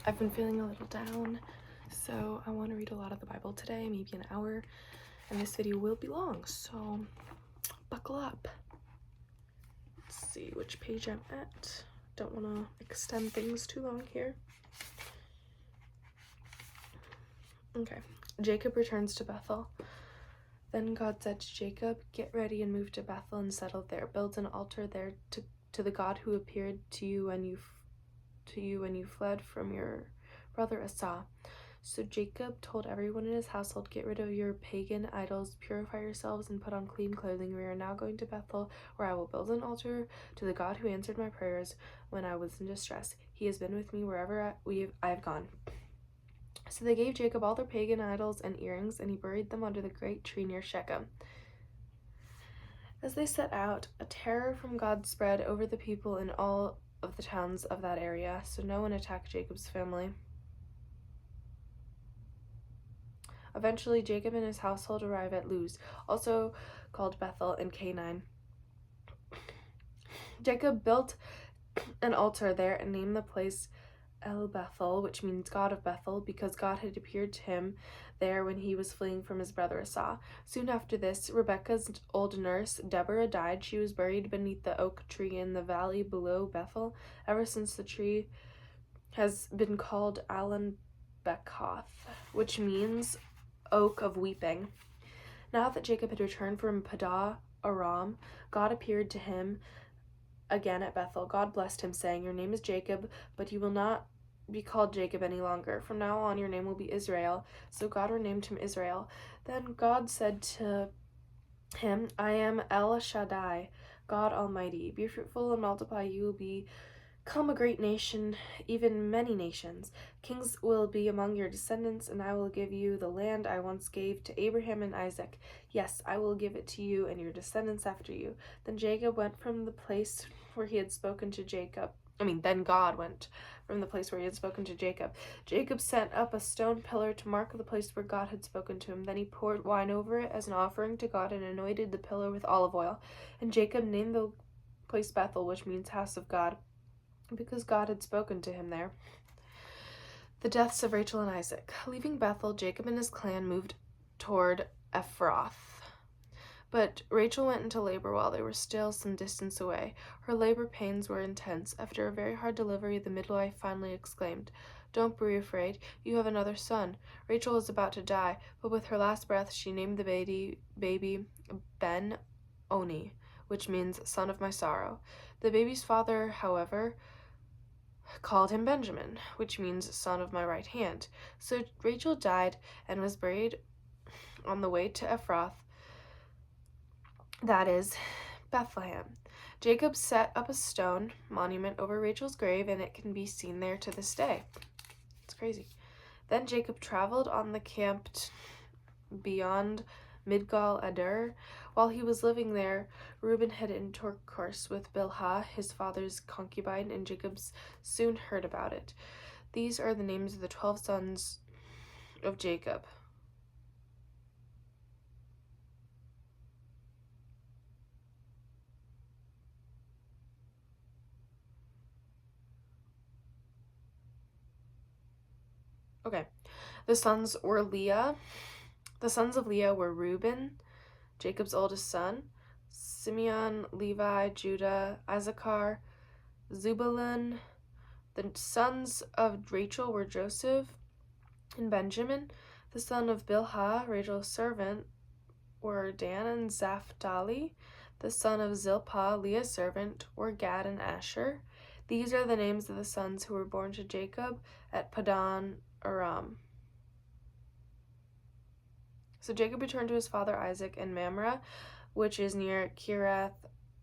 I've been feeling a little down, so I want to read a lot of the Bible today, maybe an hour, and this video will be long, so buckle up. Let's see which page I'm at. Don't want to extend things too long here. Okay. Jacob returns to Bethel. Then God said to Jacob, "Get ready and move to Bethel and settle there. Build an altar there to the God who appeared to you when you fled from your brother Esau." So Jacob told everyone in his household, "Get rid of your pagan idols, purify yourselves, and put on clean clothing. We are now going to Bethel, where I will build an altar to the God who answered my prayers when I was in distress. He has been with me wherever I have gone." So they gave Jacob all their pagan idols and earrings, and he buried them under the great tree near Shechem. As they set out, a terror from God spread over the people in all of the towns of that area, so no one attacked Jacob's family. Eventually, Jacob and his household arrive at Luz, also called Bethel in Canaan. Jacob built an altar there and named the place El Bethel, which means God of Bethel, because God had appeared to him there when he was fleeing from his brother Esau. Soon after this, Rebekah's old nurse, Deborah, died. She was buried beneath the oak tree in the valley below Bethel. Ever since, the tree has been called Alon Bekoth, which means oak of weeping. Now that Jacob had returned from Padan Aram, God appeared to him again at Bethel. God blessed him, saying, "Your name is Jacob, but you will not be called Jacob any longer. From now on, your name will be Israel." So God renamed him Israel. Then God said to him, "I am El Shaddai, God Almighty. Be fruitful and multiply. You will become a great nation, even many nations. Kings will be among your descendants, and I will give you the land I once gave to Abraham and Isaac. Yes, I will give it to you and your descendants after you." Then Jacob went from the place where he had spoken to Jacob. Then God went from the place where he had spoken to Jacob. Jacob set up a stone pillar to mark the place where God had spoken to him. Then he poured wine over it as an offering to God and anointed the pillar with olive oil. And Jacob named the place Bethel, which means house of God, because God had spoken to him there. The deaths of Rachel and Isaac. Leaving Bethel, Jacob and his clan moved toward Ephrath. But Rachel went into labor while they were still some distance away. Her labor pains were intense. After a very hard delivery, the midwife finally exclaimed, "Don't be afraid, you have another son." Rachel was about to die, but with her last breath she named the baby Ben-Oni, which means son of my sorrow. The baby's father, however, called him Benjamin, which means son of my right hand. So Rachel died and was buried on the way to Ephrath, that is, Bethlehem. Jacob set up a stone monument over Rachel's grave, and it can be seen there to this day. It's crazy. Then Jacob traveled on the camp beyond Migdal Eder. While he was living there, Reuben had intercourse with Bilhah, his father's concubine, and Jacob soon heard about it. These are the names of the 12 sons of Jacob. Okay, the sons were Leah. The sons of Leah were Reuben, Jacob's oldest son, Simeon, Levi, Judah, Issachar, Zebulun. The sons of Rachel were Joseph and Benjamin. The son of Bilhah, Rachel's servant, were Dan and Naphtali. The son of Zilpah, Leah's servant, were Gad and Asher. These are the names of the sons who were born to Jacob at Padan Aram. So Jacob returned to his father Isaac in Mamre, which is near Kiriath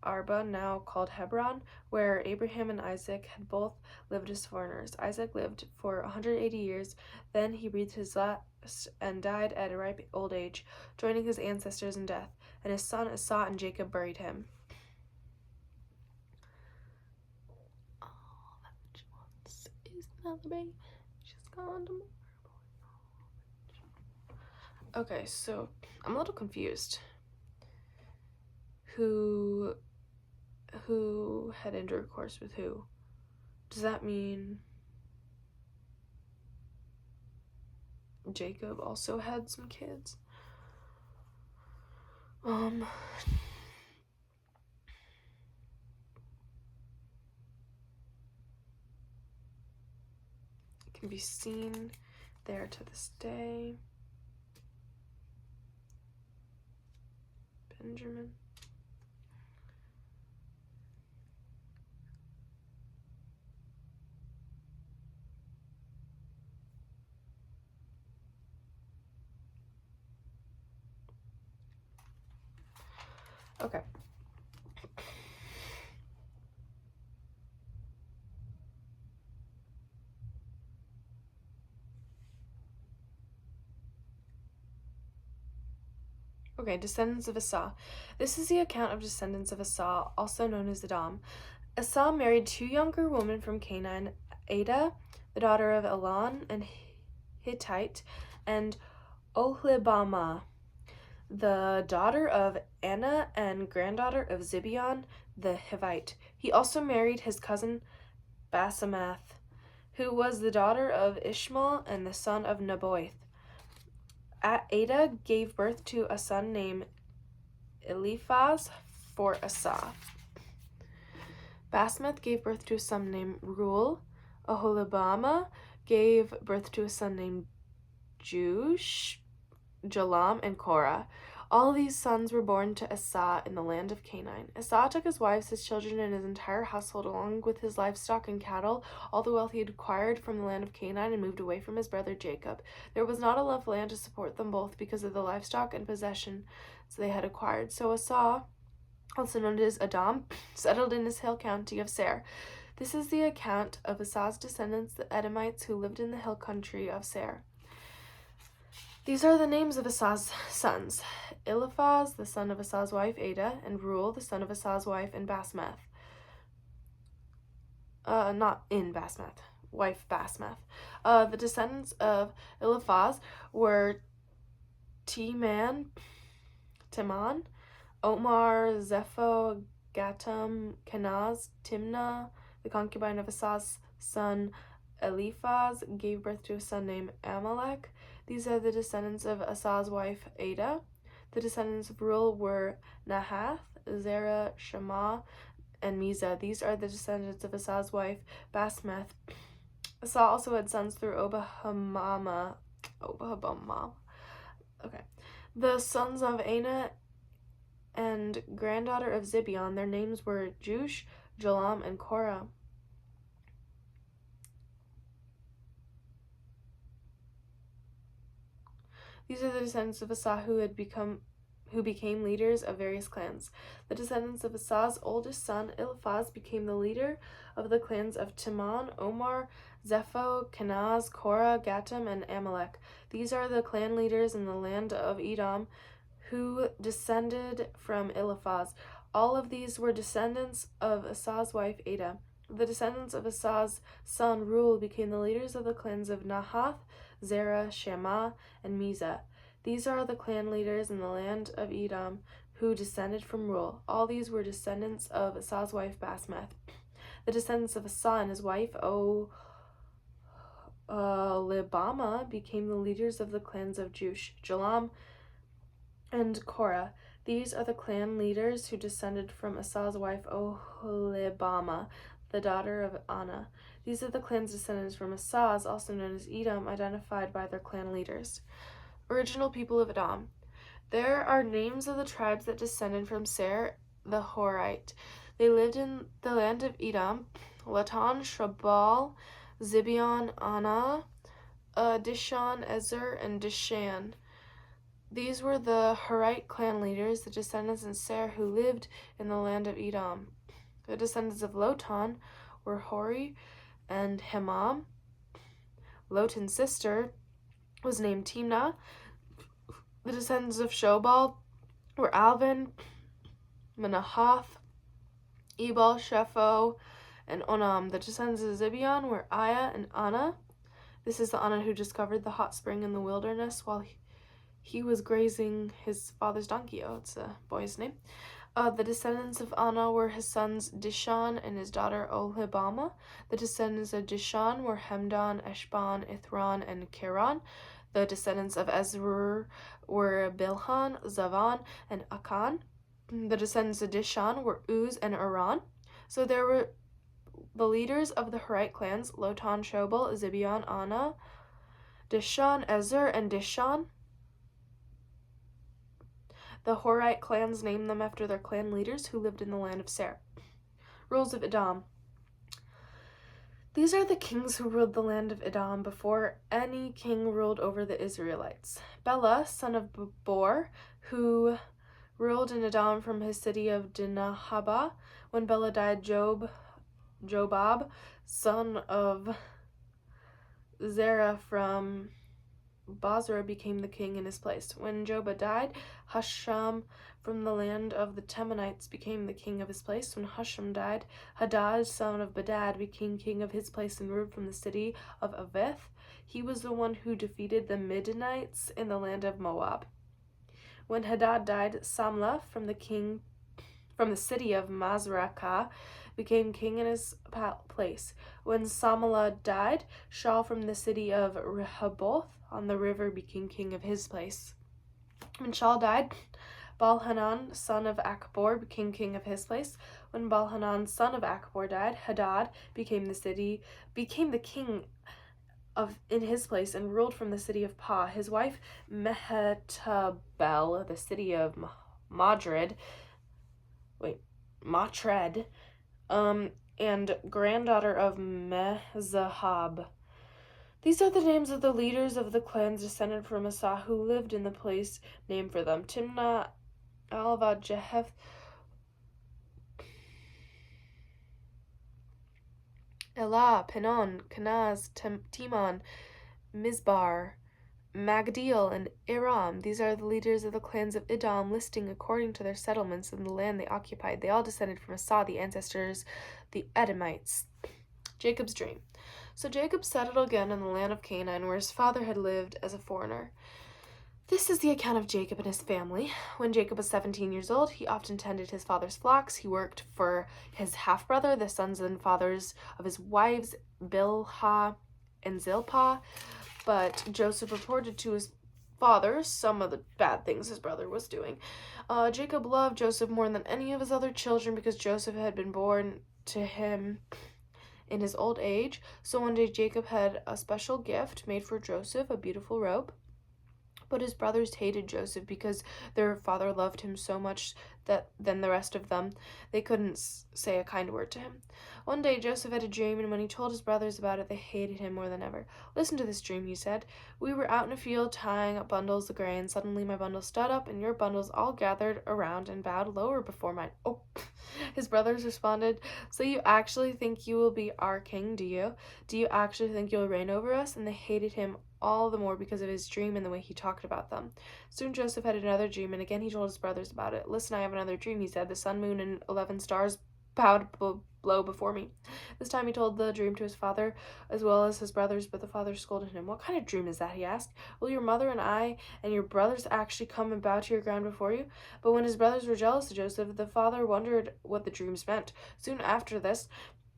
Arba, now called Hebron, where Abraham and Isaac had both lived as foreigners. Isaac lived for 180 years, then he breathed his last and died at a ripe old age, joining his ancestors in death, and his son Esau and Jacob buried him. All that she wants is another baby. She's gone tomorrow. Okay, so I'm a little confused. Who had intercourse with who? Does that mean Jacob also had some kids. It can be seen there to this day. Benjamin. Okay. Okay, descendants of Esau. This is the account of descendants of Esau, also known as Edom. Esau married two younger women from Canaan, Adah, the daughter of Elon and Hittite, and Oholibamah, the daughter of Anna and granddaughter of Zibeon the Hivite. He also married his cousin Basemath, who was the daughter of Ishmael and the son of Nebaioth. Adah gave birth to a son named Eliphaz for Esau. Basemath gave birth to a son named Reuel. Oholibamah gave birth to a son named Jeush, Jalam, and Korah. All these sons were born to Esau in the land of Canaan. Esau took his wives, his children, and his entire household, along with his livestock and cattle, all the wealth he had acquired from the land of Canaan, and moved away from his brother Jacob. There was not enough land to support them both because of the livestock and possessions they had acquired. So Esau, also known as Edom, settled in his hill county of Seir. This is the account of Esau's descendants, the Edomites, who lived in the hill country of Seir. These are the names of Esau's sons: Eliphaz, the son of Esau's wife Adah, and Reuel, the son of Esau's wife Basemath. Wife Basemath. The descendants of Eliphaz were Teman, Omar, Zepho, Gatam, Kenaz, Timnah, the concubine of Esau's son Eliphaz, gave birth to a son named Amalek. These are the descendants of Esau's wife Adah. The descendants of Reuel were Nahath, Zerah, Shema, and Mizah. These are the descendants of Esau's wife Basemath. Esau also had sons through Oholibamah. Okay. The sons of Anah and granddaughter of Zibeon, their names were Jeush, Jalam, and Korah. These are the descendants of Esau who became leaders of various clans. The descendants of Esau's oldest son Eliphaz became the leader of the clans of Teman, Omar, Zepho, Kenaz, Korah, Gatam, and Amalek. These are the clan leaders in the land of Edom who descended from Eliphaz. All of these were descendants of Esau's wife Adah. The descendants of Esau's son Reuel became the leaders of the clans of Nahath, Zerah, Shema, and Mizah. These are the clan leaders in the land of Edom who descended from Reuel. All these were descendants of Esau's wife Basemath. The descendants of Esau and his wife Oholibamah became the leaders of the clans of Jeush, Jalam, and Korah. These are the clan leaders who descended from Esau's wife Oholibamah, the daughter of Anna. These are the clans descendants from Esau, also known as Edom, identified by their clan leaders. Original people of Edom. There are names of the tribes that descended from Seir the Horite. They lived in the land of Edom: Latan, Shrabal, Zibeon, Anah, Dishon, Ezer, and Dishan. These were the Horite clan leaders, the descendants in Seir who lived in the land of Edom. The descendants of Lotan were Hori and Hemam. Lotan's sister was named Timnah. The descendants of Shobal were Alvin, Manahath, Ebal, Shepho, and Onam. The descendants of Zibeon were Aya and Anna. This is the Anna who discovered the hot spring in the wilderness while he was grazing his father's donkey. Oh, it's a boy's name. The descendants of Anna were his sons Dishan and his daughter Oholibamah. The descendants of Dishan were Hemdan, Eshban, Ithran, and Keran. The descendants of Ezra were Bilhan, Zavan, and Akan. The descendants of Dishan were Uz and Aran. So there were the leaders of the Horite clans, Lotan, Shobal, Zibeon, Anna, Dishan, Ezer, and Dishan. The Horite clans named them after their clan leaders who lived in the land of Ser. Rules of Edom. These are the kings who ruled the land of Edom before any king ruled over the Israelites. Bela, son of Bor, who ruled in Edom from his city of Dinahaba. When Bela died, Jobab, son of Zerah from Basra, became the king in his place. When Jobab died, Husham from the land of the Temanites became the king of his place. When Husham died, Hadad, son of Bedad, became king of his place and ruled from the city of Avith. He was the one who defeated the Midianites in the land of Moab. When Hadad died, Samlah from the city of Masrekah became king in his place. When Samlah died, Shaul from the city of Rehoboth on the river became king of his place. When Shaul died, Baal-Hanan, son of Akbor, became king of his place. When Baal-Hanan, son of Akbor, died, Hadad became the king in his place and ruled from the city of Pa. His wife Mehetabel, the city of Matred, and granddaughter of Mezahab. These are the names of the leaders of the clans descended from Asa who lived in the place named for them: Timnah, Alva, Jeheth, Elah, Penon, Kenaz, Timon, Mizbar, Magdiel, and Iram. These are the leaders of the clans of Edom, listing according to their settlements and the land they occupied. They all descended from Asa, the ancestors, the Edomites. Jacob's dream. So Jacob settled again in the land of Canaan, where his father had lived as a foreigner. This is the account of Jacob and his family. When Jacob was 17 years old, he often tended his father's flocks. He worked for his half-brother, the sons and fathers of his wives, Bilhah and Zilpah. But Joseph reported to his father some of the bad things his brother was doing. Jacob loved Joseph more than any of his other children because Joseph had been born to him in his old age. So one day Jacob had a special gift made for Joseph, a beautiful robe. But his brothers hated Joseph because their father loved him so much than the rest of them. They couldn't say a kind word to him. One day Joseph had a dream, and when he told his brothers about it, they hated him more than ever. "Listen to this dream," he said. "We were out in a field tying up bundles of grain. Suddenly my bundle stood up, and your bundles all gathered around and bowed lower before mine." Oh, his brothers responded, "So you actually think you will be our king, do you? Do you actually think you'll reign over us?" And they hated him all the more because of his dream and the way he talked about them. Soon Joseph had another dream, and again he told his brothers about it. "Listen, I have another dream," he said. "The sun, moon, and 11 stars bowed low before me." This time he told the dream to his father as well as his brothers, but the father scolded him. "What kind of dream is that?" he asked. "Will your mother and I and your brothers actually come and bow to your ground before you?" But when his brothers were jealous of Joseph, the father wondered what the dreams meant. Soon after this,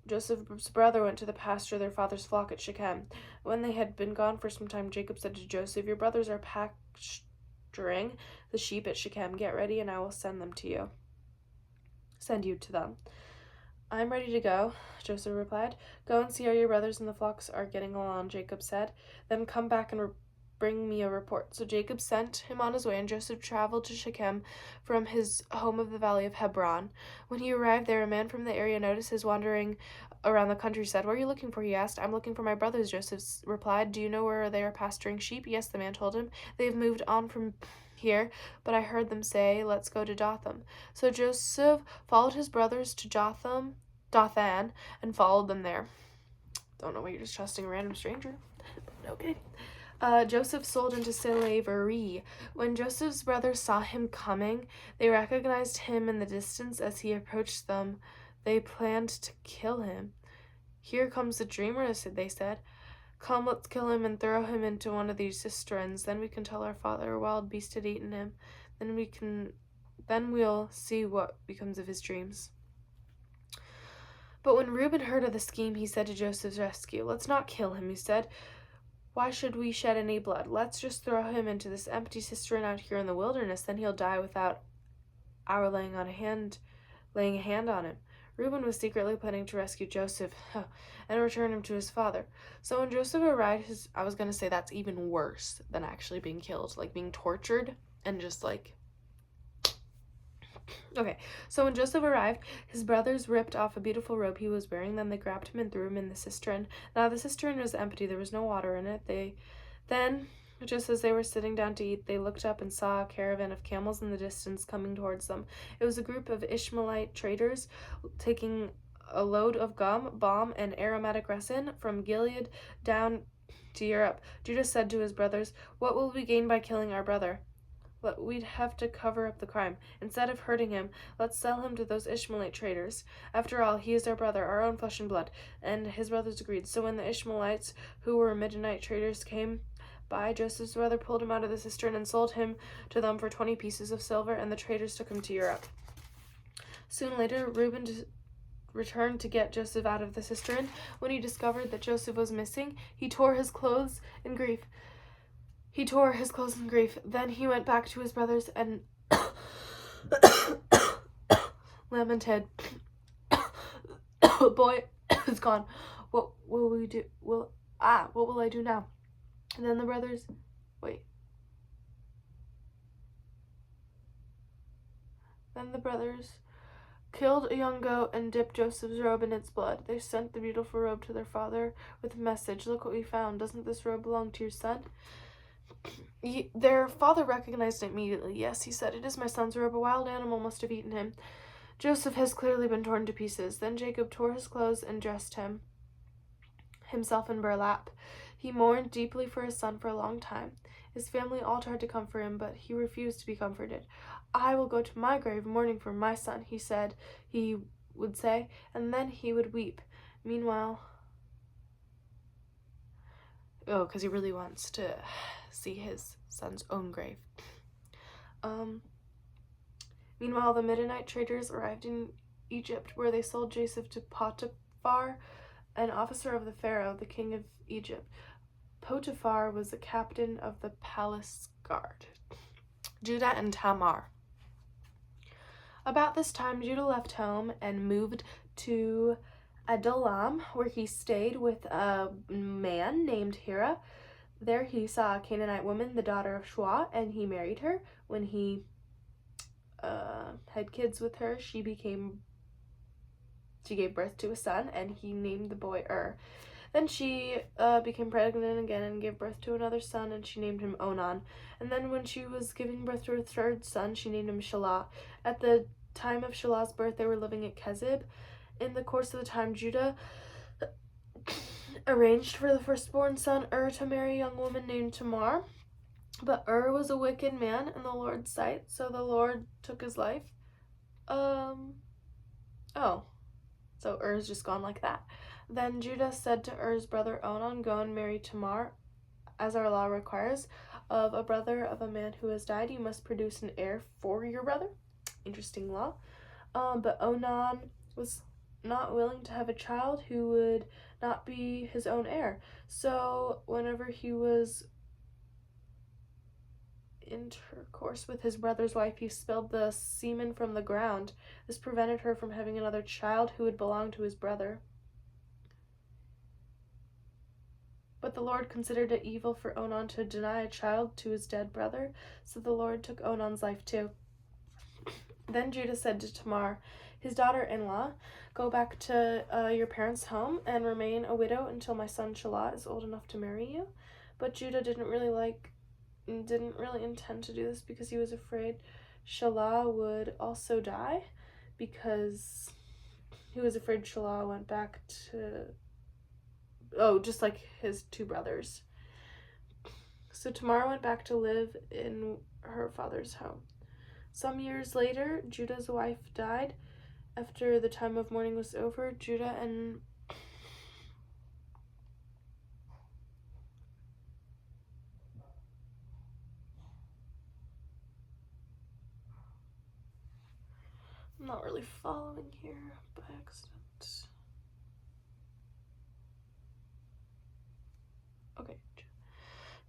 Joseph's brother went to the pasture their father's flock at Shechem. When they had been gone for some time, Jacob said to Joseph, "Your brothers are pasturing the sheep at Shechem. Get ready, and I will send you to them." "I'm ready to go," Joseph replied. "Go and see how your brothers and the flocks are getting along," Jacob said. "Then come back and bring me a report." So Jacob sent him on his way, and Joseph traveled to Shechem from his home of the valley of Hebron. When he arrived there, a man from the area noticed his wandering around the countryside. "What are you looking for?" he asked. "I'm looking for my brothers," Joseph replied. "Do you know where they are pasturing sheep?" "Yes," the man told him. "They've moved on from here, but I heard them say, 'Let's go to Dothan.'" So Joseph followed his brothers to Dothan, and followed them there. Don't know why you're just trusting a random stranger. Okay. Joseph sold into slavery. When Joseph's brothers saw him coming, they recognized him in the distance. As he approached them, they planned to kill him. "Here comes the dreamer," they said. "Come, let's kill him and throw him into one of these cisterns. Then we can tell our father a wild beast had eaten him. Then we'll see what becomes of his dreams." But when Reuben heard of the scheme, he said to Joseph's rescue, "Let's not kill him," he said. Why should we shed any blood? Let's just throw him into this empty cistern out here in the wilderness. Then he'll die without our laying a hand on him. Reuben was secretly planning to rescue Joseph and return him to his father. So when Joseph arrived, I was going to say that's even worse than actually being killed, like being tortured and just like... Okay, so when Joseph arrived, his brothers ripped off a beautiful robe he was wearing. Then they grabbed him and threw him in the cistern. Now the cistern was empty. There was no water in it. Then, just as they were sitting down to eat, they looked up and saw a caravan of camels in the distance coming towards them. It was a group of Ishmaelite traders taking a load of gum, balm, and aromatic resin from Gilead down to Europe. Judah said to his brothers, "What will we gain by killing our brother? We'd have to cover up the crime. Instead of hurting him, let's sell him to those Ishmaelite traders. After all, he is our brother, our own flesh and blood." And his brothers agreed. So when the Ishmaelites, who were Midianite traders, came by, Joseph's brother pulled him out of the cistern and sold him to them for 20 pieces of silver, and the traders took him to Europe. Soon later, Reuben returned to get Joseph out of the cistern. When he discovered that Joseph was missing, he tore his clothes in grief. Then he went back to his brothers and lamented, "Boy is gone. What will we do? What will I do now?" And then the brothers killed a young goat and dipped Joseph's robe in its blood. They sent the beautiful robe to their father with a message, "Look what we found. Doesn't this robe belong to your son?" Their father recognized it immediately. "Yes," he said, "it is my son's robe. A wild animal must have eaten him. Joseph has clearly been torn to pieces." Then Jacob tore his clothes and dressed himself in burlap. He mourned deeply for his son for a long time. His family all tried to comfort him, but he refused to be comforted. "I will go to my grave mourning for my son," he would say, and then he would weep. Meanwhile, because he really wants to see his son's own grave. Meanwhile, the Midianite traders arrived in Egypt, where they sold Joseph to Potiphar, an officer of the Pharaoh, the king of Egypt. Potiphar was the captain of the palace guard. Judah and Tamar. About this time, Judah left home and moved to Adullam, where he stayed with a man named Hira. There he saw a Canaanite woman, the daughter of Shua, and he married her. When he had kids with her, she gave birth to a son, and he named the boy Then she became pregnant again and gave birth to another son, and she named him Onan. And then when she was giving birth to her third son, she named him Shelah. At the time of Shelah's birth, they were living at Kezib. In the course of the time, Judah arranged for the firstborn son to marry a young woman named Tamar. But was a wicked man in the Lord's sight, so the Lord took his life. So is just gone like that. Then Judah said to Er's brother Onan, "Go and marry Tamar, as our law requires. Of a brother of a man who has died, you must produce an heir for your brother." Interesting law. But Onan was not willing to have a child who would not be his own heir. So whenever he was intercourse with his brother's wife, he spilled the semen from the ground. This prevented her from having another child who would belong to his brother. But the Lord considered it evil for Onan to deny a child to his dead brother, so the Lord took Onan's life too. Then Judah said to Tamar, his daughter-in-law, "Go back to your parents' home and remain a widow until my son Shelah is old enough to marry you." But Judah didn't really intend to do this because he was afraid Shelah would also die, because he was afraid Shelah went back to just like his two brothers. So Tamar went back to live in her father's home. Some years later, Judah's wife died. After the time of mourning was over, Judah and I'm not really following here by accident. Okay.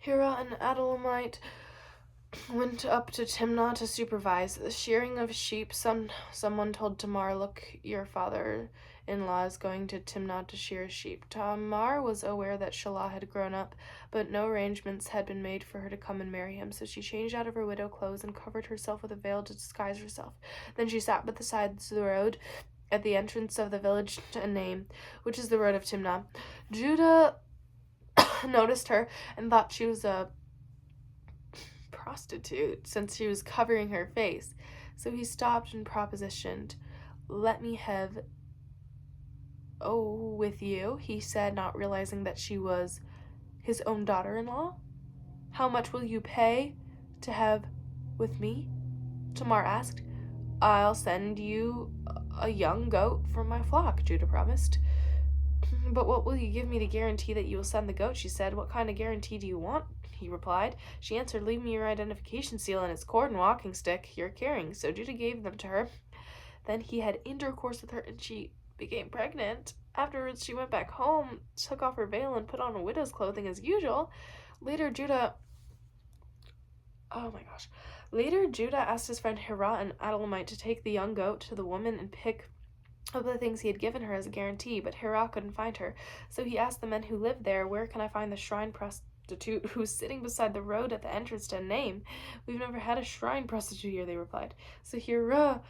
Hira and Adullamite went up to Timnah to supervise the shearing of sheep. Someone told Tamar, "Look, your father-in-law is going to Timnah to shear sheep." Tamar was aware that Shelah had grown up, but no arrangements had been made for her to come and marry him, so she changed out of her widow clothes and covered herself with a veil to disguise herself. Then she sat by the sides of the road at the entrance of the village to Naim, which is the road of Timnah. Judah noticed her and thought she was a prostitute since she was covering her face. So he stopped and propositioned, "Let me have with you," he said, not realizing that she was his own daughter-in-law. "How much will you pay to have with me?" Tamar asked. "I'll send you a young goat from my flock," Judah promised. "But what will you give me to guarantee that you will send the goat?" she said. "What kind of guarantee do you want?" he replied. She answered, "Leave me your identification seal and its cord and walking stick you're carrying." So Judah gave them to her. Then he had intercourse with her, and she became pregnant. Afterwards, she went back home, took off her veil, and put on a widow's clothing as usual. Later, Judah asked his friend Hira and Adullamite to take the young goat to the woman and pick up the things he had given her as a guarantee, but Hira couldn't find her. So he asked the men who lived there, "Where can I find the shrine prostitute who's sitting beside the road at the entrance to Naim?" "We've never had a shrine prostitute here," they replied. So Hira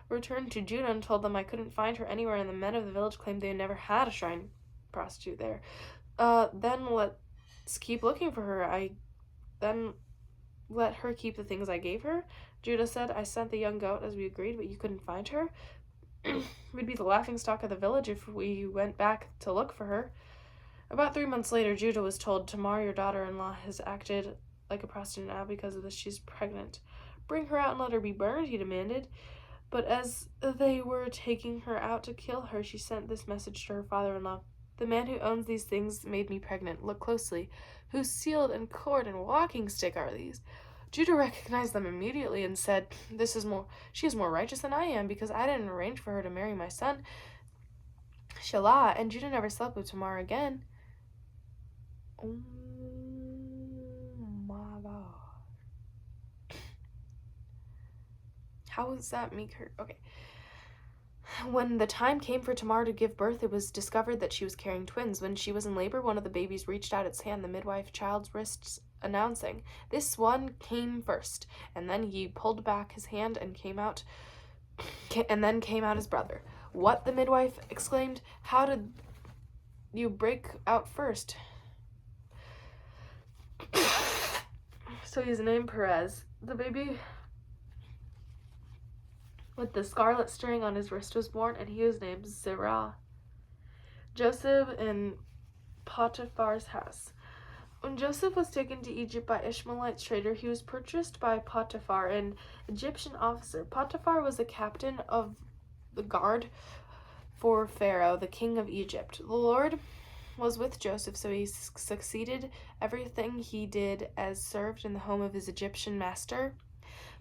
returned to Judah and told them I couldn't find her anywhere, and the men of the village claimed they had never had a shrine prostitute there. Then let's keep looking for her. Then let her keep the things I gave her. Judah said, "I sent the young goat as we agreed, but you couldn't find her. We'd be the laughingstock of the village if we went back to look for her." About 3 months later, Judah was told, "Tamar, your daughter-in-law, has acted like a prostitute now. Because of this, she's pregnant. Bring her out and let her be burned," he demanded. But as they were taking her out to kill her, she sent this message to her father-in-law: "The man who owns these things made me pregnant. Look closely. Whose shield and cord and walking stick are these?" Judah recognized them immediately and said, "She is more righteous than I am, because I didn't arrange for her to marry my son Shelah." And Judah never slept with Tamar again. Oh my God. How does that make her? Okay. When the time came for Tamar to give birth, it was discovered that she was carrying twins. When she was in labor, one of the babies reached out its hand, the midwife child's wrists, announcing, "This one came first." And then he pulled back his hand and then came out his brother. "What?" the midwife exclaimed. "How did you break out first?" So he's named Perez. The baby with the scarlet string on his wrist was born, and he was named Zerah. Joseph in Potiphar's house. When Joseph was taken to Egypt by Ishmaelite trader, he was purchased by Potiphar, an Egyptian officer. Potiphar was the captain of the guard for Pharaoh, the king of Egypt. The Lord was with Joseph, so he succeeded everything he did as served in the home of his Egyptian master.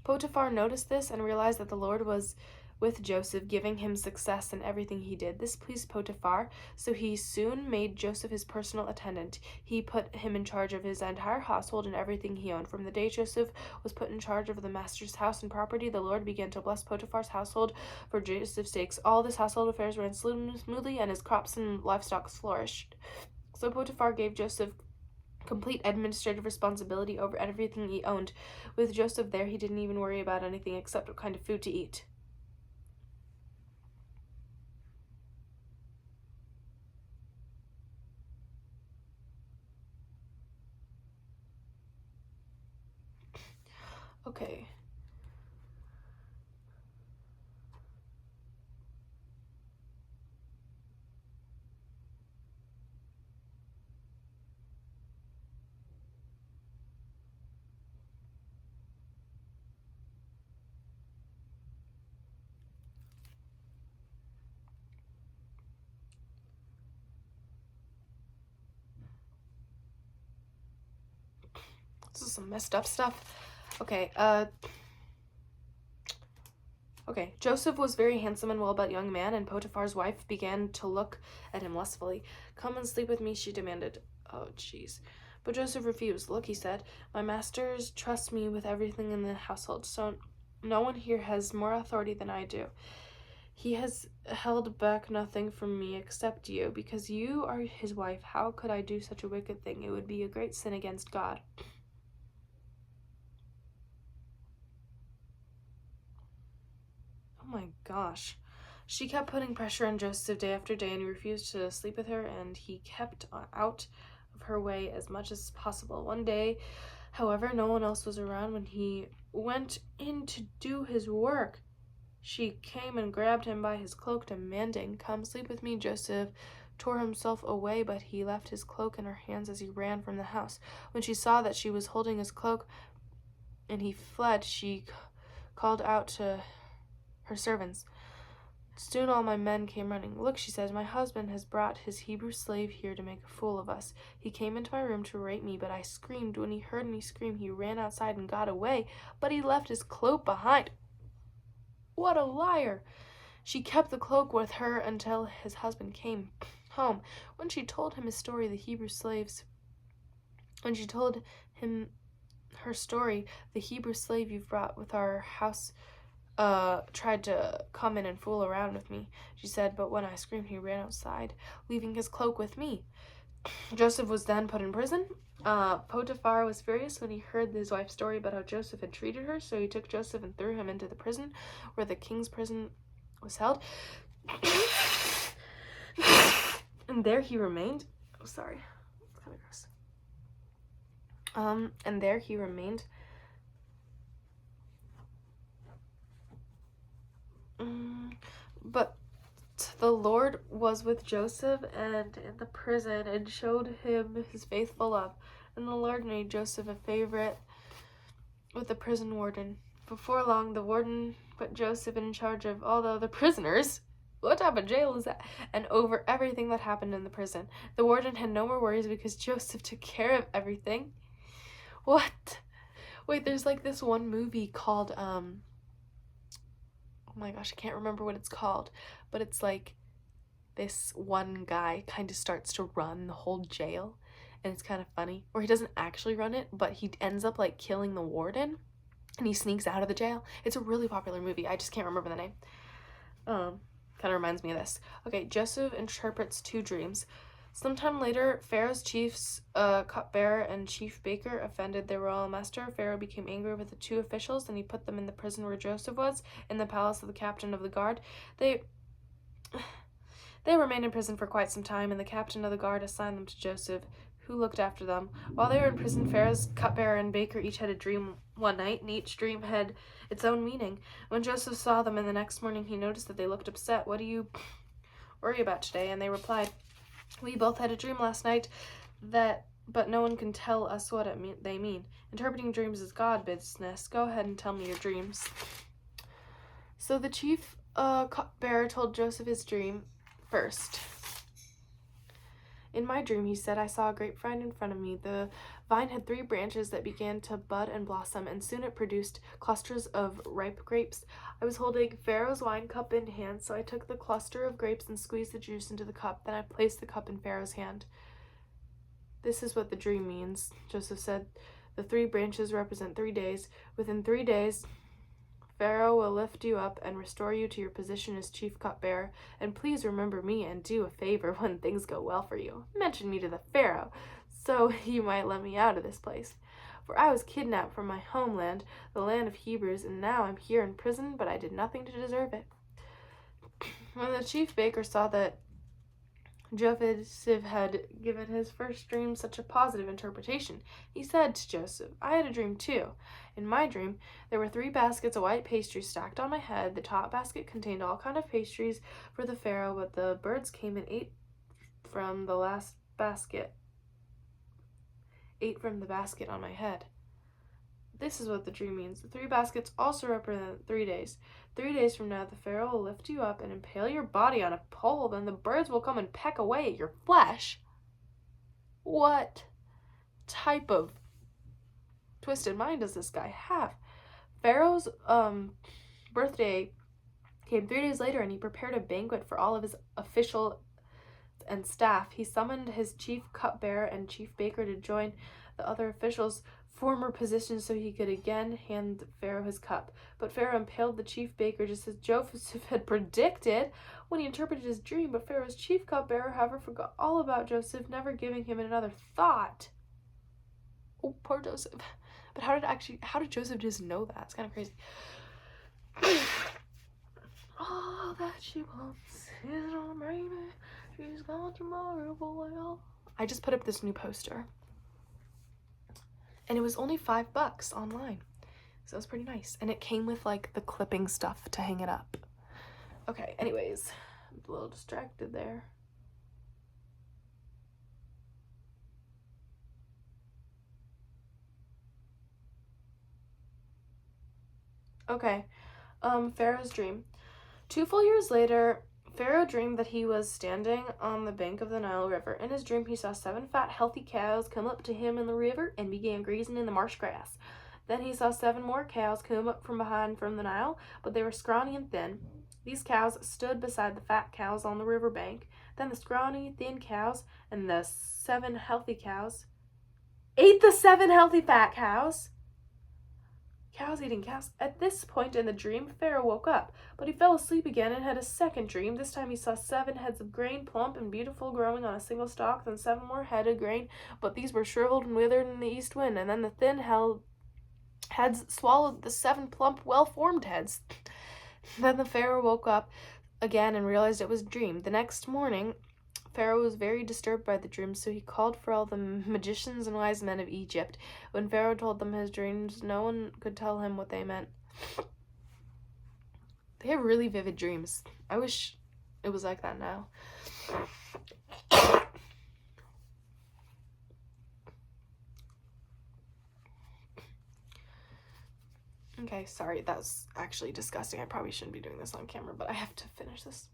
Potiphar noticed this and realized that the Lord was with Joseph, giving him success in everything he did. This pleased Potiphar, so he soon made Joseph his personal attendant. He put him in charge of his entire household and everything he owned. From the day Joseph was put in charge of the master's house and property, the Lord began to bless Potiphar's household for Joseph's sake. All his household affairs ran smoothly, and his crops and livestock flourished. So Potiphar gave Joseph complete administrative responsibility over everything he owned. With Joseph there, he didn't even worry about anything except what kind of food to eat. Okay. This is some messed up stuff. Okay, Joseph was very handsome and well-built young man, and Potiphar's wife began to look at him lustfully. "Come and sleep with me," she demanded. Oh, jeez. But Joseph refused. Look, he said, my masters trust me with everything in the household, so no one here has more authority than I do. He has held back nothing from me except you, because you are his wife. How could I do such a wicked thing? It would be a great sin against God. Oh my gosh. She kept putting pressure on Joseph day after day, and he refused to sleep with her, and he kept out of her way as much as possible. One day, however, no one else was around when he went in to do his work. She came and grabbed him by his cloak, demanding, come sleep with me. Joseph tore himself away, but he left his cloak in her hands as he ran from the house. When she saw that she was holding his cloak and he fled, she called out to her servants. Soon all my men came running. Look, she said, my husband has brought his Hebrew slave here to make a fool of us. He came into my room to rape me, but I screamed. When he heard me scream, he ran outside and got away, but he left his cloak behind. What a liar! She kept the cloak with her until his husband came home. When she told him his story, the Hebrew slave you've brought with our house tried to come in and fool around with me, she said, but when I screamed, he ran outside, leaving his cloak with me. Joseph was then put in prison. Potiphar was furious when he heard his wife's story about how Joseph had treated her, so he took Joseph and threw him into the prison where the king's prison was held. And there he remained. Oh, sorry. It's kind of gross. And there he remained. But the Lord was with Joseph and in the prison and showed him his faithful love. And the Lord made Joseph a favorite with the prison warden. Before long, the warden put Joseph in charge of all the other prisoners. What type of jail is that? And over everything that happened in the prison. The warden had no more worries because Joseph took care of everything. What? Wait, there's like this one movie called, oh my gosh, I can't remember what it's called, but it's like this one guy kind of starts to run the whole jail, and it's kind of funny. Or he doesn't actually run it, but he ends up like killing the warden, and he sneaks out of the jail. It's a really popular movie. I just can't remember the name. Kind of reminds me of this. Okay, Joseph interprets 2 dreams. Sometime later, Pharaoh's chiefs, cupbearer and chief baker, offended their royal master. Pharaoh became angry with the 2 officials, and he put them in the prison where Joseph was, in the palace of the captain of the guard. They remained in prison for quite some time, and the captain of the guard assigned them to Joseph, who looked after them. While they were in prison, Pharaoh's cupbearer and baker each had a dream one night, and each dream had its own meaning. When Joseph saw them in the next morning, he noticed that they looked upset. What do you worry about today? And they replied, we both had a dream last night, but no one can tell us what they mean. Interpreting dreams is God business. Go ahead and tell me your dreams. So the chief cupbearer told Joseph his dream first. In my dream, he said, I saw a grapevine in front of me. The vine had 3 branches that began to bud and blossom, and soon it produced clusters of ripe grapes. I was holding Pharaoh's wine cup in hand, so I took the cluster of grapes and squeezed the juice into the cup. Then I placed the cup in Pharaoh's hand. This is what the dream means, Joseph said. The 3 branches represent 3 days. Within 3 days, Pharaoh will lift you up and restore you to your position as chief cupbearer. And please remember me and do a favor when things go well for you. Mention me to the Pharaoh, so you might let me out of this place. For I was kidnapped from my homeland, the land of Hebrews, and now I'm here in prison, but I did nothing to deserve it. When the chief baker saw that Joseph had given his first dream such a positive interpretation, he said to Joseph, I had a dream too. In my dream, there were 3 baskets of white pastry stacked on my head. The top basket contained all kinds of pastries for the Pharaoh, but the birds came and ate from the basket on my head. This is what the dream means. The 3 baskets also represent 3 days. 3 days from now, the Pharaoh will lift you up and impale your body on a pole. Then the birds will come and peck away at your flesh. What type of twisted mind does this guy have? Pharaoh's birthday came 3 days later, and he prepared a banquet for all of his officials and staff. He summoned his chief cupbearer and chief baker to join the other officials' former positions so he could again hand Pharaoh his cup. But Pharaoh impaled the chief baker just as Joseph had predicted when he interpreted his dream. But Pharaoh's chief cupbearer, however, forgot all about Joseph, never giving him another thought. Oh, poor Joseph. But how did Joseph just know that? It's kind of crazy. All that she wants is a baby. She's gone tomorrow, boy. I just put up this new poster. And it was only $5 online. So it was pretty nice. And it came with like the clipping stuff to hang it up. Okay, anyways. I'm a little distracted there. Okay. Pharaoh's dream. 2 full years later, Pharaoh dreamed that he was standing on the bank of the Nile River. In his dream, he saw 7 fat, healthy cows come up to him in the river and began grazing in the marsh grass. Then he saw 7 more cows come up from behind from the Nile, but they were scrawny and thin. These cows stood beside the fat cows on the river bank. Then the scrawny, thin cows and the 7 healthy cows ate the 7 healthy fat cows. Cows eating cows. At this point in the dream, Pharaoh woke up, but he fell asleep again and had a second dream. This time he saw 7 heads of grain, plump and beautiful, growing on a single stalk, then 7 more head of grain, but these were shriveled and withered in the east wind, and then the thin heads swallowed the 7 plump, well-formed heads. Then the Pharaoh woke up again and realized it was a dream. The next morning, Pharaoh was very disturbed by the dream, so he called for all the magicians and wise men of Egypt. When Pharaoh told them his dreams, no one could tell him what they meant. They have really vivid dreams. I wish it was like that now. Okay, sorry, that's actually disgusting. I probably shouldn't be doing this on camera, but I have to finish this.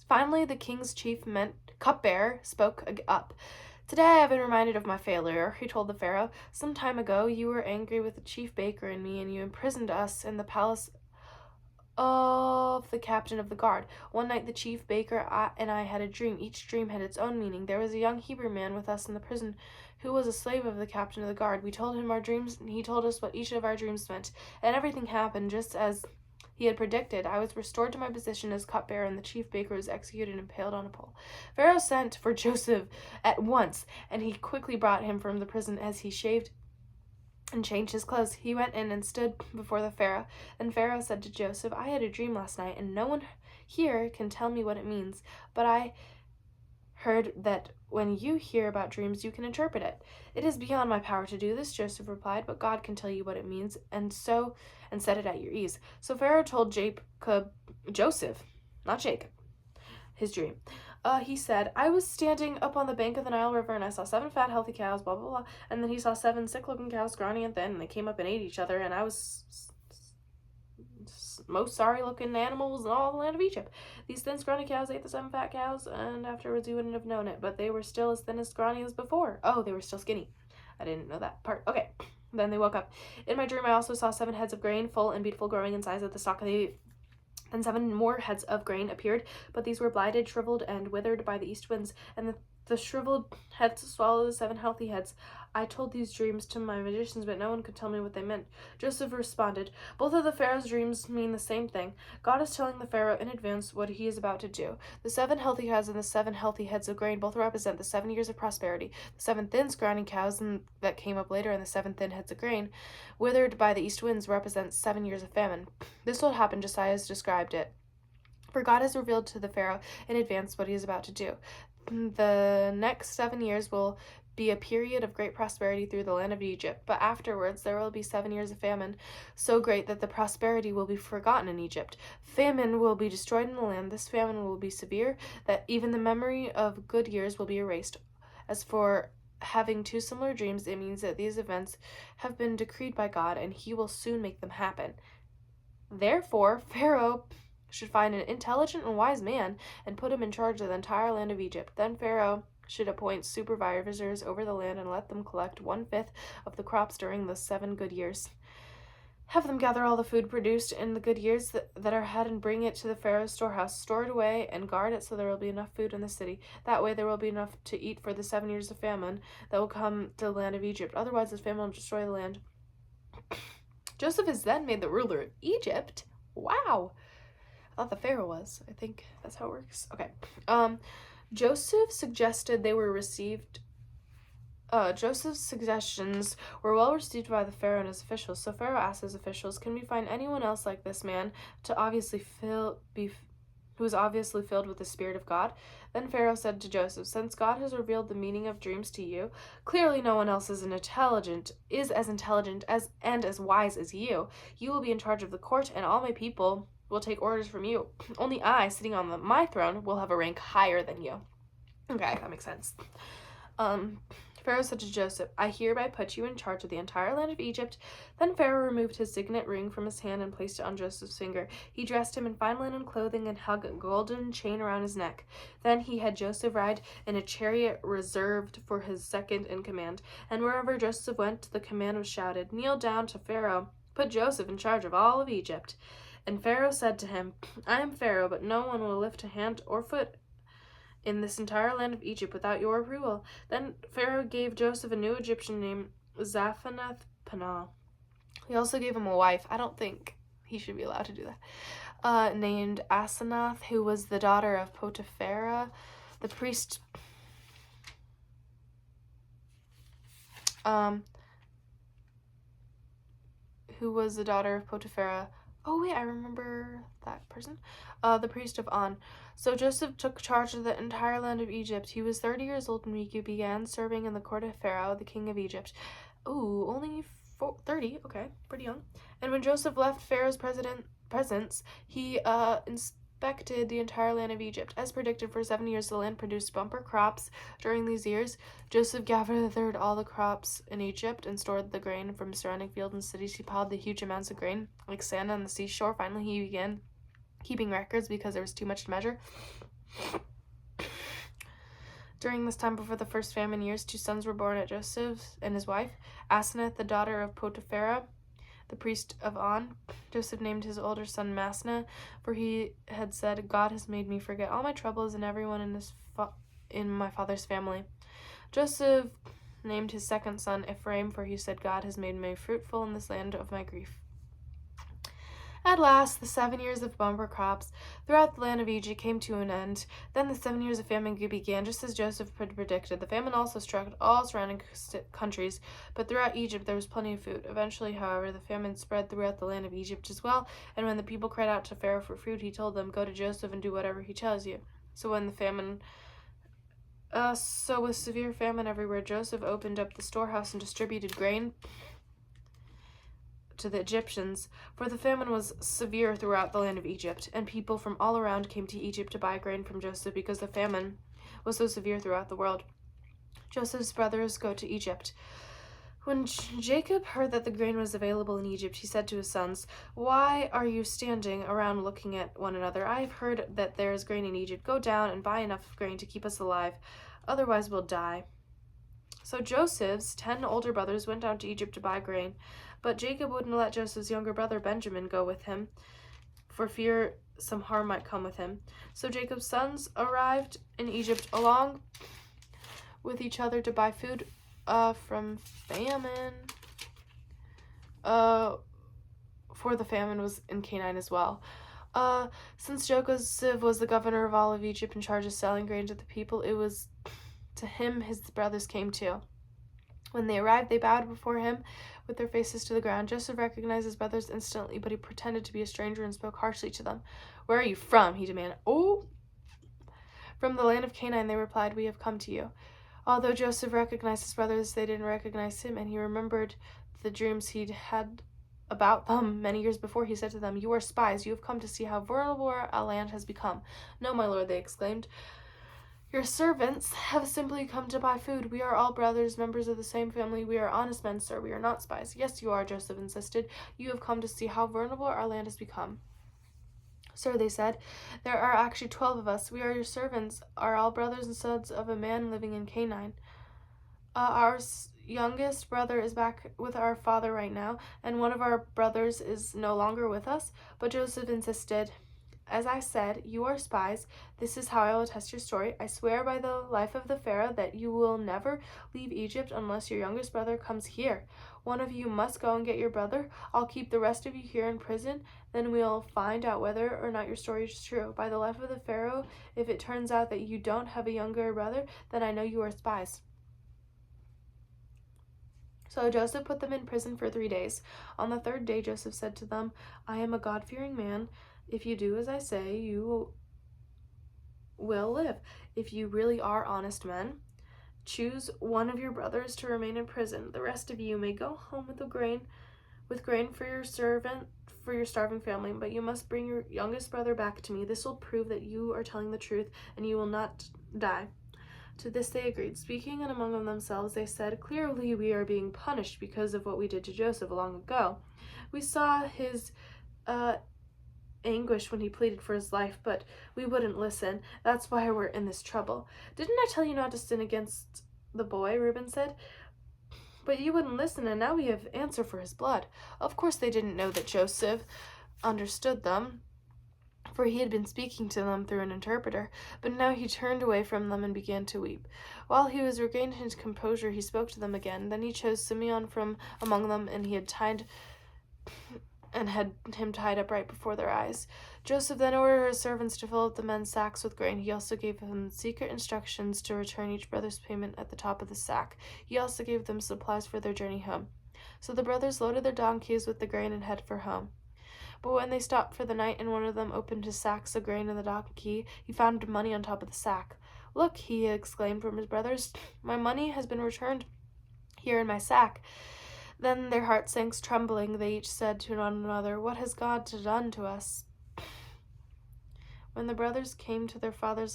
Finally, the king's chief cupbearer spoke up. Today I have been reminded of my failure, he told the Pharaoh. Some time ago, you were angry with the chief baker and me, and you imprisoned us in the palace of the captain of the guard. One night, the chief baker and I had a dream. Each dream had its own meaning. There was a young Hebrew man with us in the prison who was a slave of the captain of the guard. We told him our dreams, and he told us what each of our dreams meant, and everything happened just as he had predicted. I was restored to my position as cupbearer, and the chief baker was executed and impaled on a pole. Pharaoh sent for Joseph at once, and he quickly brought him from the prison. As he shaved and changed his clothes, he went in and stood before the Pharaoh. Then Pharaoh said to Joseph, I had a dream last night, and no one here can tell me what it means, but I heard that when you hear about dreams, you can interpret it. It is beyond my power to do this, Joseph replied, but God can tell you what it means, and set it at your ease. So Pharaoh told Joseph, not Jacob, his dream. He said, I was standing up on the bank of the Nile River, and I saw 7 fat, healthy cows, blah, blah, blah, and then he saw 7 sick-looking cows, scrawny and thin, and they came up and ate each other, and I was most sorry-looking animals in all the land of Egypt. These thin, scrawny cows ate the 7 fat cows, and afterwards you wouldn't have known it, but they were still as thin as scrawny as before. Oh, they were still skinny. I didn't know that part. Okay. Then they woke up. In my dream, I also saw 7 heads of grain, full and beautiful, growing in size at the stalk of the Then 7 more heads of grain appeared, but these were blighted, shriveled, and withered by the east winds, and the shriveled heads swallowed the 7 healthy heads. I told these dreams to my magicians, but no one could tell me what they meant. Joseph responded, both of the Pharaoh's dreams mean the same thing. God is telling the Pharaoh in advance what he is about to do. The 7 healthy cows and the 7 healthy heads of grain both represent the 7 years of prosperity. The 7 thin, scrawny cows that came up later and the 7 thin heads of grain, withered by the east winds, represent 7 years of famine. This will happen just as I has described it. For God has revealed to the Pharaoh in advance what he is about to do. The next 7 years will be a period of great prosperity through the land of Egypt, but afterwards there will be 7 years of famine, so great that the prosperity will be forgotten in Egypt. Famine will be destroyed in the land. This famine will be severe, that even the memory of good years will be erased. As for having 2 similar dreams, it means that these events have been decreed by God, and he will soon make them happen. Therefore, Pharaoh should find an intelligent and wise man and put him in charge of the entire land of Egypt. Then Pharaoh should appoint supervisors over the land and let them collect 1/5 of the crops during the 7 good years. Have them gather all the food produced in the good years that are ahead and bring it to the Pharaoh's storehouse. Store it away and guard it so there will be enough food in the city. That way there will be enough to eat for the 7 years of famine that will come to the land of Egypt. Otherwise, this famine will destroy the land. Joseph is then made the ruler of Egypt. Wow. I thought the Pharaoh was. I think that's how it works. Okay. Joseph's suggestions were well received by the Pharaoh and his officials. So Pharaoh asked his officials, "Can we find anyone else like this man who is obviously filled with the Spirit of God?" Then Pharaoh said to Joseph, "Since God has revealed the meaning of dreams to you, clearly no one else is as intelligent and as wise as you. You will be in charge of the court, and all my people will take orders from you. Only I, sitting on my throne, will have a rank higher than you." Okay, that makes sense. Pharaoh said to Joseph, "I hereby put you in charge of the entire land of Egypt." Then Pharaoh removed his signet ring from his hand and placed it on Joseph's finger. He dressed him in fine linen clothing and hung a golden chain around his neck. Then he had Joseph ride in a chariot reserved for his second in command. And wherever Joseph went, the command was shouted, "Kneel down to Pharaoh. Put Joseph in charge of all of Egypt." And Pharaoh said to him, "I am Pharaoh, but no one will lift a hand or foot in this entire land of Egypt without your approval." Then Pharaoh gave Joseph a new Egyptian name, Zaphanath-Paneah. He also gave him a wife. I don't think he should be allowed to do that. Named Asenath, who was the daughter of Potiphera, the priest. Who was the daughter of Potiphera. Oh wait, I remember that person. The priest of On. So Joseph took charge of the entire land of Egypt. He was 30 years old when he began serving in the court of Pharaoh, the king of Egypt. Ooh, only 30. Okay, pretty young. And when Joseph left Pharaoh's presence, he inspected the entire land of Egypt. As predicted, for 7 years the land produced bumper crops. During these years, Joseph gathered all the crops in Egypt and stored the grain from surrounding fields and cities. He piled the huge amounts of grain like sand on the seashore. Finally, he began keeping records because there was too much to measure. During this time before the first famine years, 2 sons were born at Joseph and his wife, Asenath, the daughter of Potiphera, the priest of On. Joseph named his older son Masna, for he had said, "God has made me forget all my troubles and everyone in my father's family." Joseph named his second son Ephraim, for he said, "God has made me fruitful in this land of my grief." At last, the 7 years of bumper crops throughout the land of Egypt came to an end. Then the 7 years of famine began, just as Joseph had predicted. The famine also struck all surrounding countries, but throughout Egypt there was plenty of food. Eventually, however, the famine spread throughout the land of Egypt as well, and when the people cried out to Pharaoh for food, he told them, "Go to Joseph and do whatever he tells you." So with severe famine everywhere, Joseph opened up the storehouse and distributed grain to the Egyptians, for the famine was severe throughout the land of Egypt, and people from all around came to Egypt to buy grain from Joseph because the famine was so severe throughout the world. Joseph's brothers go to Egypt. When Jacob heard that the grain was available in Egypt, he said to his sons, "Why are you standing around looking at one another? I have heard that there is grain in Egypt. Go down and buy enough grain to keep us alive. Otherwise we'll die." So Joseph's 10 older brothers went down to Egypt to buy grain. But Jacob wouldn't let Joseph's younger brother Benjamin go with him, for fear some harm might come with him. So Jacob's sons arrived in Egypt along with each other to buy food from famine. For the famine was in Canaan as well. Since Joseph was the governor of all of Egypt in charge of selling grain to the people, it was to him his brothers came too. When they arrived, they bowed before him with their faces to the ground. Joseph recognized his brothers instantly, but he pretended to be a stranger and spoke harshly to them. "Where are you from?" he demanded. "Oh, from the land of Canaan," they replied. "We have come to you." Although Joseph recognized his brothers, they didn't recognize him, and he remembered the dreams he'd had about them many years before. He said to them, "You are spies. You have come to see how vulnerable our land has become." "No, my lord," they exclaimed. "Your servants have simply come to buy food. We are all brothers, members of the same family. We are honest men, sir. We are not spies." "Yes, you are," Joseph insisted. "You have come to see how vulnerable our land has become." "Sir," they said, "there are actually 12 of us. We are your servants, are all brothers and sons of a man living in Canaan. youngest brother is back with our father right now, and one of our brothers is no longer with us." But Joseph insisted, "As I said, you are spies. This is how I will test your story. I swear by the life of the Pharaoh that you will never leave Egypt unless your youngest brother comes here. One of you must go and get your brother. I'll keep the rest of you here in prison. Then we'll find out whether or not your story is true. By the life of the Pharaoh, if it turns out that you don't have a younger brother, then I know you are spies." So Joseph put them in prison for 3 days. On the third day, Joseph said to them, "I am a God-fearing man. If you do as I say, you will live. If you really are honest men, choose one of your brothers to remain in prison. The rest of you may go home with grain for your starving family, but you must bring your youngest brother back to me. This will prove that you are telling the truth, and you will not die." To this they agreed. Speaking among themselves, they said, "Clearly we are being punished because of what we did to Joseph long ago. We saw his anguish when he pleaded for his life, but we wouldn't listen. That's why we're in this trouble." "Didn't I tell you not to sin against the boy?" Reuben said. "But you wouldn't listen, and now we have answer for his blood." Of course they didn't know that Joseph understood them, for he had been speaking to them through an interpreter. But now he turned away from them and began to weep. While he was regaining his composure, he spoke to them again. Then he chose Simeon from among them, and had him tied up right before their eyes. Joseph then ordered his servants to fill up the men's sacks with grain. He also gave them secret instructions to return each brother's payment at the top of the sack. He also gave them supplies for their journey home. So the brothers loaded their donkeys with the grain and headed for home. But when they stopped for the night and one of them opened his sacks of grain in the donkey, he found money on top of the sack. "Look," he exclaimed from his brothers, "my money has been returned here in my sack." Then their hearts sank trembling. They each said to one another, "What has God done to us?" When the brothers came to their father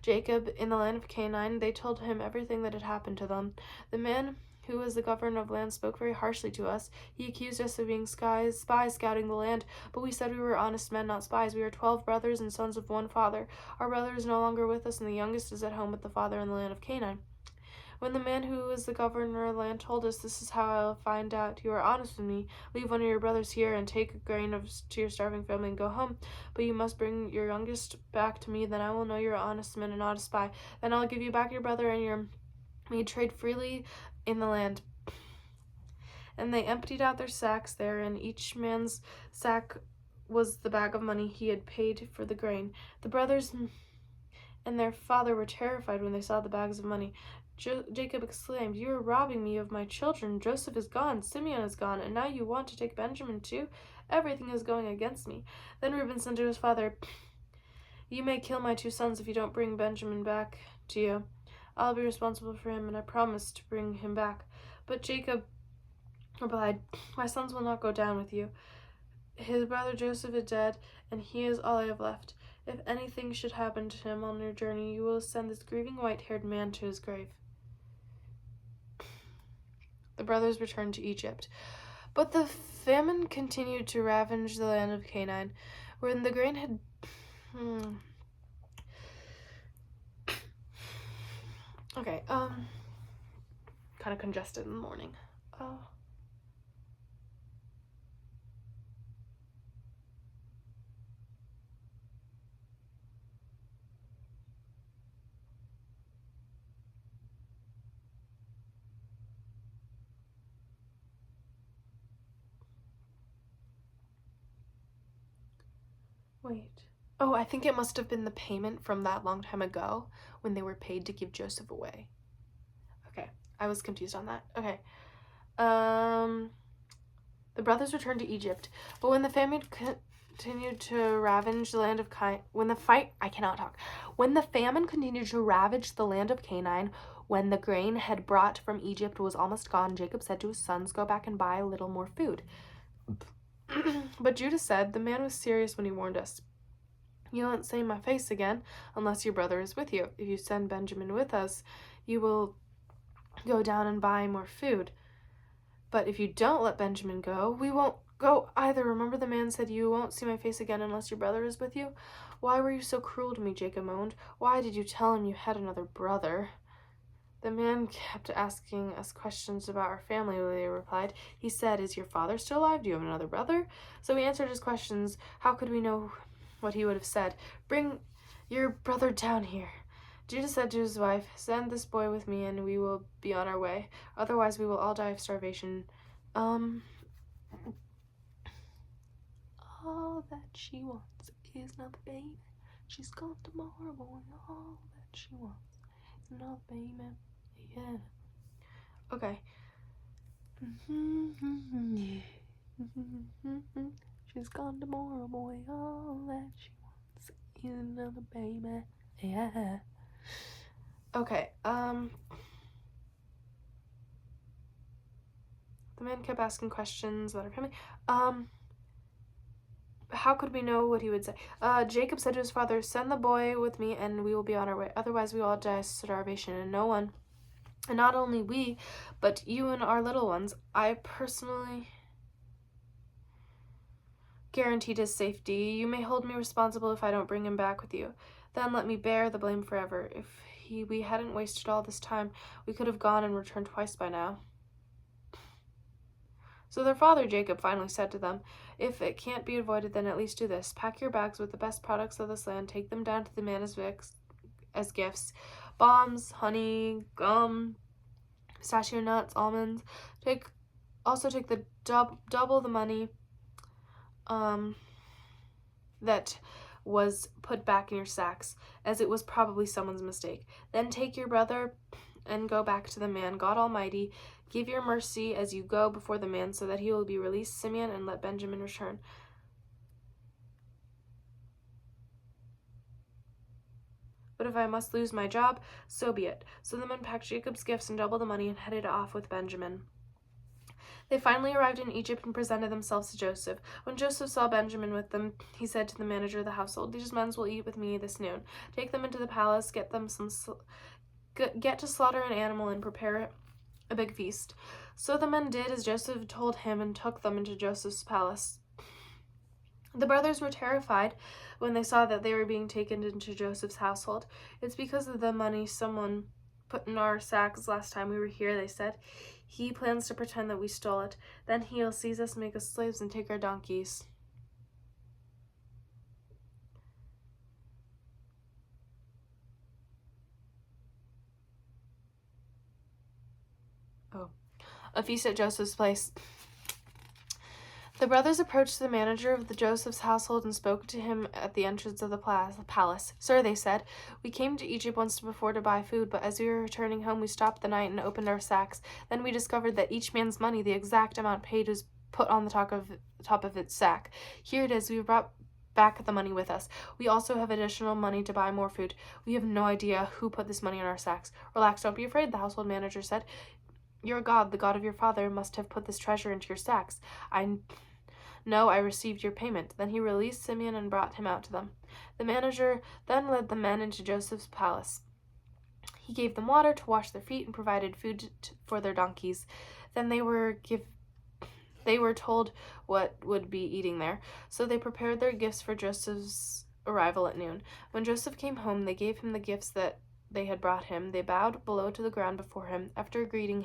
Jacob in the land of Canaan, they told him everything that had happened to them. "The man who was the governor of land spoke very harshly to us. He accused us of being spies scouting the land, but we said we were honest men, not spies. We are 12 brothers and sons of one father. Our brother is no longer with us, and the youngest is at home with the father in the land of Canaan." When the man who was the governor of the land told us, "This is how I'll find out you are honest with me. Leave one of your brothers here and take a grain to your starving family and go home. But you must bring your youngest back to me. Then I will know you're an honest man and not a spy. Then I'll give you back your brother, and may trade freely in the land." And they emptied out their sacks there, and each man's sack was the bag of money he had paid for the grain. The brothers and their father were terrified when they saw the bags of money. Jacob exclaimed, "You are robbing me of my children. Joseph is gone, Simeon is gone, and now you want to take Benjamin too? Everything is going against me." Then Reuben said to his father, "You may kill my 2 sons if you don't bring Benjamin back to you. I'll be responsible for him, and I promise to bring him back." But Jacob replied, "My sons will not go down with you. His brother Joseph is dead, and he is all I have left. If anything should happen to him on your journey, you will send this grieving white-haired man to his grave." The brothers returned to Egypt. But the famine continued to ravage the land of Canaan. When the grain had... Okay, kind of congested in the morning. Wait. Oh, I think it must have been the payment from that long time ago when they were paid to give Joseph away. Okay, I was confused on that. Okay. The brothers returned to Egypt, but when the famine continued to ravage the land of when the famine continued to ravage the land of Canaan, when the grain had brought from Egypt was almost gone, Jacob said to his sons, "Go back and buy a little more food." But Judah said, "The man was serious when he warned us. You won't see my face again unless your brother is with you. If you send Benjamin with us, you will go down and buy more food. But if you don't let Benjamin go, we won't go either. Remember the man said, 'You won't see my face again unless your brother is with you?' Why were you so cruel to me?" Jacob moaned. "Why did you tell him you had another brother?" The man kept asking us questions about our family, they replied. He said, "Is your father still alive? Do you have another brother?" So we answered his questions. How could we know what he would have said? "Bring your brother down here." Judah said to his wife, "Send this boy with me and we will be on our way. Otherwise we will all die of starvation." All that she wants is another baby. She's gone tomorrow, boy. All that she wants is another baby. Yeah. Okay. She's gone tomorrow, boy. All that she wants is another baby. Yeah. Okay. The man kept asking questions about her family. How could we know what he would say? Jacob said to his father, "Send the boy with me and we will be on our way. Otherwise we will all die of starvation, and no one, and not only we, but you and our little ones. I personally guaranteed his safety. You may hold me responsible if I don't bring him back with you. Then let me bear the blame forever. If we hadn't wasted all this time, we could have gone and returned twice by now." So their father Jacob finally said to them, "If it can't be avoided, then at least do this. Pack your bags with the best products of this land, take them down to the man as gifts. Bombs, honey, gum, pistachio nuts, almonds. Also take the double the money that was put back in your sacks, as it was probably someone's mistake. Then take your brother and go back to the man. God Almighty give your mercy as you go before the man, so that he will be released Simeon, and let Benjamin return." "But if I must lose my job, so be it." So the men packed Jacob's gifts and double the money and headed off with Benjamin. They finally arrived in Egypt and presented themselves to Joseph. When Joseph saw Benjamin with them, he said to the manager of the household, "These men will eat with me this noon. Take them into the palace, get to slaughter an animal and prepare a big feast." So the men did as Joseph told him and took them into Joseph's palace. The brothers were terrified when they saw that they were being taken into Joseph's household. "It's because of the money someone put in our sacks last time we were here," they said. "He plans to pretend that we stole it. Then he'll seize us, make us slaves, and take our donkeys." A feast at Joseph's place. The brothers approached the manager of the Joseph's household and spoke to him at the entrance of the palace. "Sir," they said, "we came to Egypt once before to buy food, but as we were returning home, we stopped the night and opened our sacks. Then we discovered that each man's money, the exact amount paid, was put on the top of its sack. Here it is. We brought back the money with us. We also have additional money to buy more food. We have no idea who put this money in our sacks." "Relax, don't be afraid," the household manager said. "Your God, the God of your father, must have put this treasure into your sacks. No, I received your payment." Then he released Simeon and brought him out to them. The manager then led the men into Joseph's palace. He gave them water to wash their feet and provided food for their donkeys. Then they were told what would be eating there, so they prepared their gifts for Joseph's arrival at noon. When Joseph came home, they gave him the gifts that they had brought him. They bowed below to the ground before him. After greeting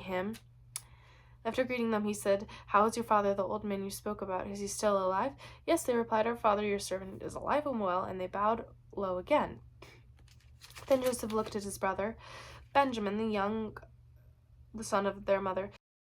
them, he said, "How is your father, the old man you spoke about? Is he still alive?" "Yes," they replied, "our father, your servant, is alive and well," and they bowed low again. Then Joseph looked at his brother, Benjamin, the son of their mother.